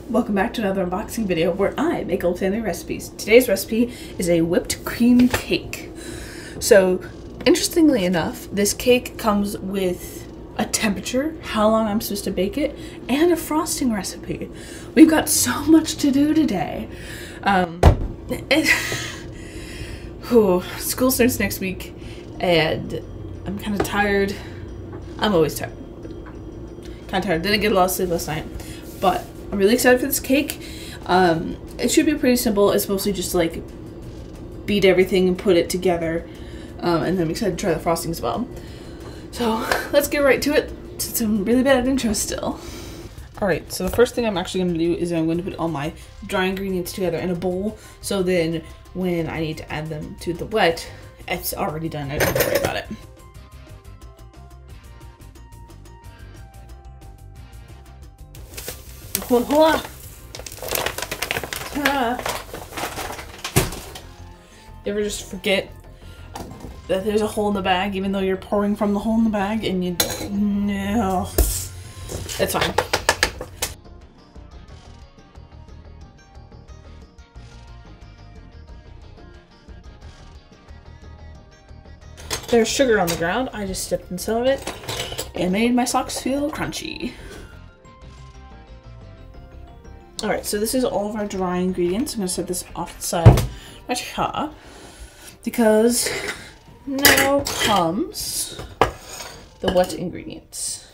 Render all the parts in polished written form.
Welcome back to another unboxing video where I make old family recipes. Today's recipe is a whipped cream cake. So, interestingly enough, this cake comes with a temperature, how long I'm supposed to bake it, and a frosting recipe. We've got so much to do today. School starts next week, and I'm kind of tired. I'm always tired. Kind of tired. Didn't get a lot of sleep last night, but I'm really excited for this cake. It should be pretty simple. It's mostly just like beat everything and put it together, and then I'm excited to try the frosting as well. So let's get right to it, since I'm really bad at intro still. Alright, so the first thing I'm actually going to do is I'm going to put all my dry ingredients together in a bowl, so then when I need to add them to the wet, it's already done. I don't have to worry about it. Voila! You ever just forget that there's a hole in the bag even though you're pouring from the hole in the bag and you no. It's fine. There's sugar on the ground. I just stepped in some of it and made my socks feel crunchy. Alright, so this is all of our dry ingredients. I'm going to set this off the side of my cha, because now comes the wet ingredients.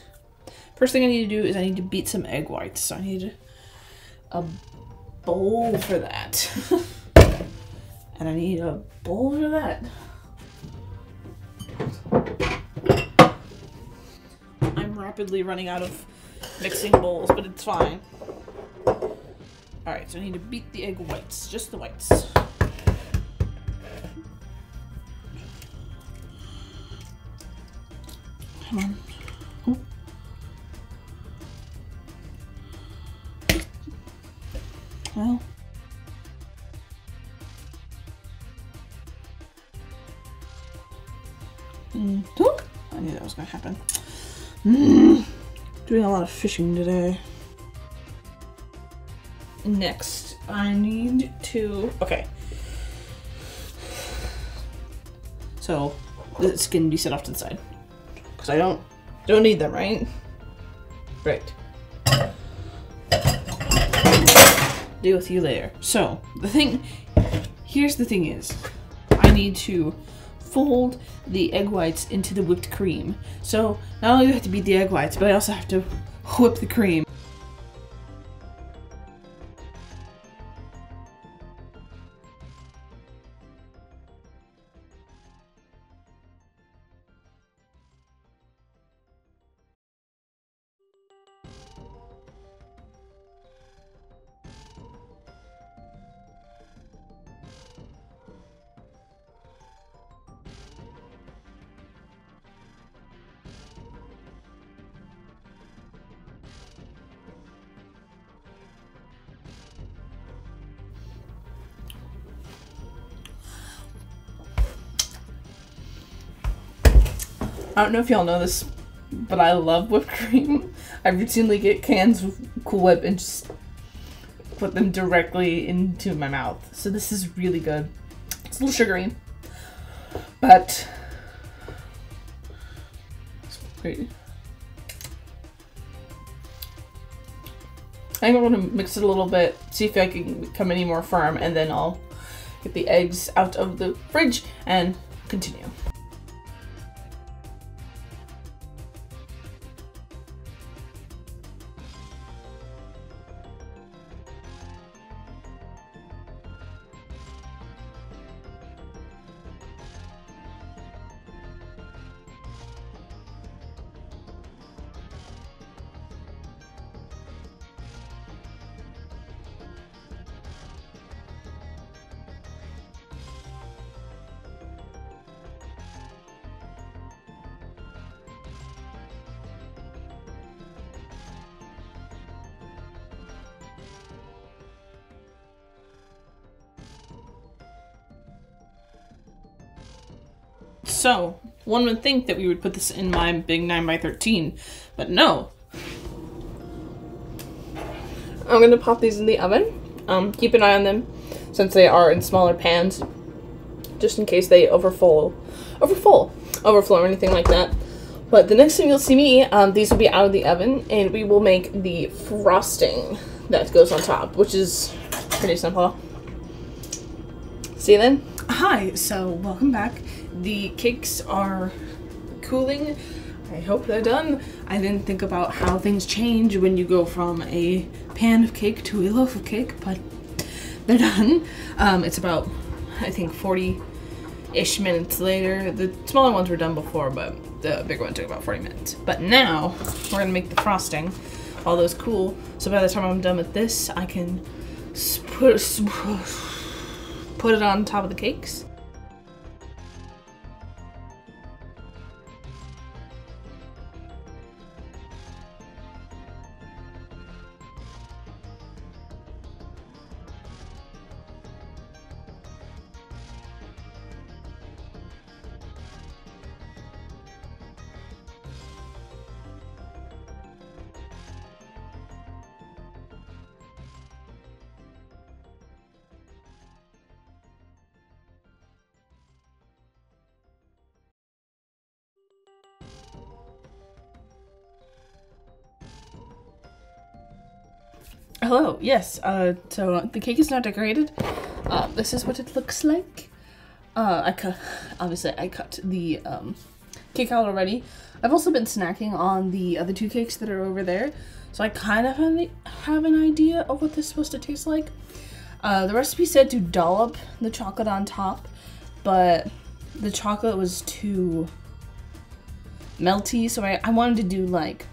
First thing I need to do is I need to beat some egg whites, so I need a bowl for that. And I need a bowl for that. I'm rapidly running out of mixing bowls, but it's fine. Alright, so I need to beat the egg whites, just the whites. Come on. Oh. Well. I knew that was going to happen. Doing a lot of fishing today. Next, I need to, okay. So, this can be set off to the side. Because I don't need them, right? Right. Deal with you later. So, here's the thing is, I need to fold the egg whites into the whipped cream. So, not only do I have to beat the egg whites, but I also have to whip the cream. I don't know if y'all know this, but I love whipped cream. I routinely get cans of Cool Whip and just put them directly into my mouth. So this is really good. It's a little sugary, but it's great. I think I'm going to mix it a little bit, see if I can become any more firm, and then I'll get the eggs out of the fridge and continue. So, one would think that we would put this in my big 9x13, but no. I'm gonna pop these in the oven. Keep an eye on them since they are in smaller pans, just in case they overflow or anything like that. But the next thing you'll see me, these will be out of the oven, and we will make the frosting that goes on top, which is pretty simple. See you then. Hi, so welcome back. The cakes are cooling. I hope they're done. I didn't think about how things change when you go from a pan of cake to a loaf of cake, but they're done. It's about, I think, 40-ish minutes later. The smaller ones were done before, but the bigger one took about 40 minutes. But now, we're gonna make the frosting while those cool. So by the time I'm done with this, I can put it on top of the cakes. Hello, yes, so the cake is now decorated. This is what it looks like. I cut the cake out already. I've also been snacking on the other two cakes that are over there, so I kind of have an idea of what this is supposed to taste like. The recipe said to dollop the chocolate on top, but the chocolate was too melty, so I wanted to do like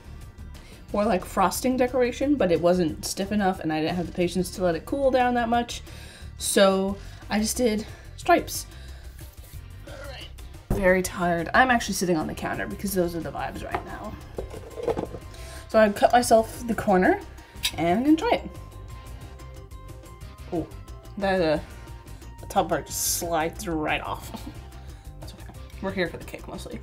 more like frosting decoration, but it wasn't stiff enough and I didn't have the patience to let it cool down that much. So I just did stripes. Alright. Very tired. I'm actually sitting on the counter because those are the vibes right now. So I cut myself the corner and I'm gonna try it. Oh, that the top part just slides right off. It's okay. We're here for the cake mostly.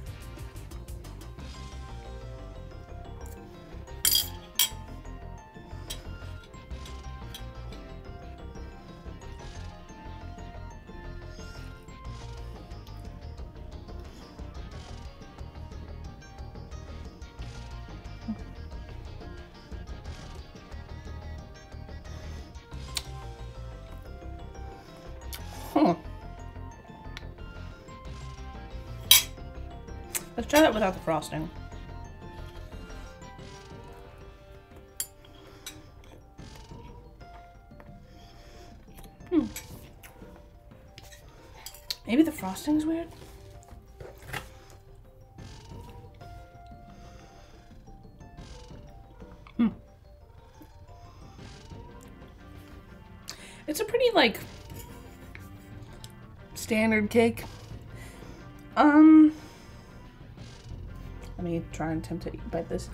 Let's try that without the frosting. Maybe the frosting's weird. It's a pretty, like, standard cake. Let me try and attempt to bite this.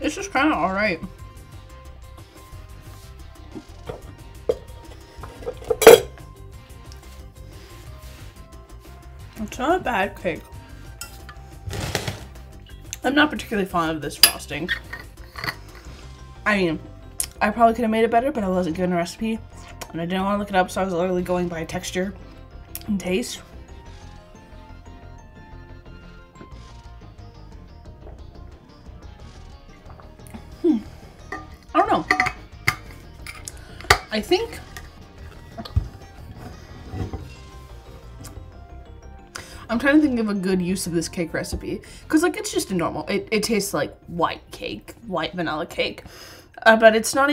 It's just kind of alright. It's not a bad cake. I'm not particularly fond of this frosting. I mean, I probably could have made it better, but I wasn't given a recipe. And I didn't want to look it up, so I was literally going by texture and taste. I don't know. I think I'm trying to think of a good use of this cake recipe, because like it's just a normal, it tastes like white cake, white vanilla cake, but it's not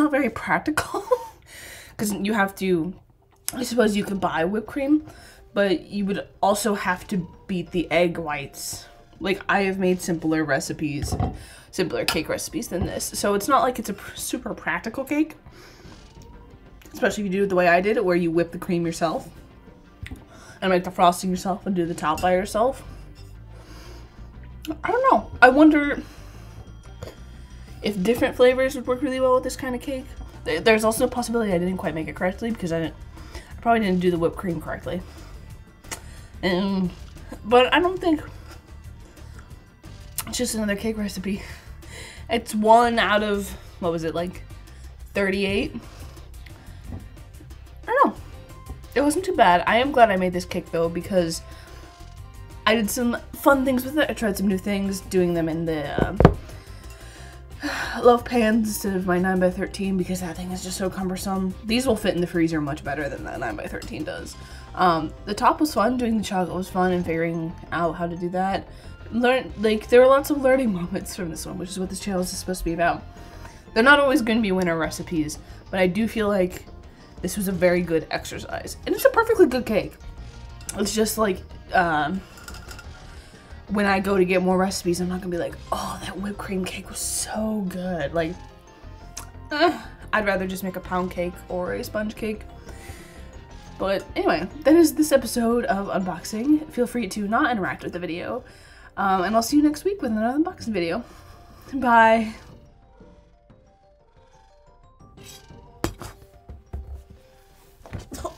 very practical, because you have to, I suppose you could buy whipped cream, but you would also have to beat the egg whites. Like, I have made simpler cake recipes than this, so it's not like it's a super practical cake, especially if you do it the way I did it, where you whip the cream yourself and make the frosting yourself and do the top by yourself. I don't know. I wonder, if different flavors would work really well with this kind of cake. There's also a possibility I didn't quite make it correctly because I probably didn't do the whipped cream correctly. But I don't think it's just another cake recipe. It's 1 out of, what was it, like 38? I don't know. It wasn't too bad. I am glad I made this cake though because I did some fun things with it. I tried some new things, doing them in the love pans instead of my 9x13 because that thing is just so cumbersome. These will fit in the freezer much better than that 9x13 does. The top was fun, doing the chocolate was fun, and figuring out how to do that. There were lots of learning moments from this one, which is what this channel is supposed to be about. They're not always going to be winner recipes, but I do feel like this was a very good exercise. And it's a perfectly good cake. It's just like, when I go to get more recipes, I'm not gonna be like, oh, that whipped cream cake was so good. Like, I'd rather just make a pound cake or a sponge cake. But anyway, that is this episode of unboxing. Feel free to not interact with the video. And I'll see you next week with another unboxing video. Bye.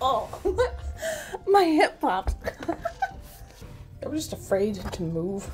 Oh, my hip popped. I was just afraid to move.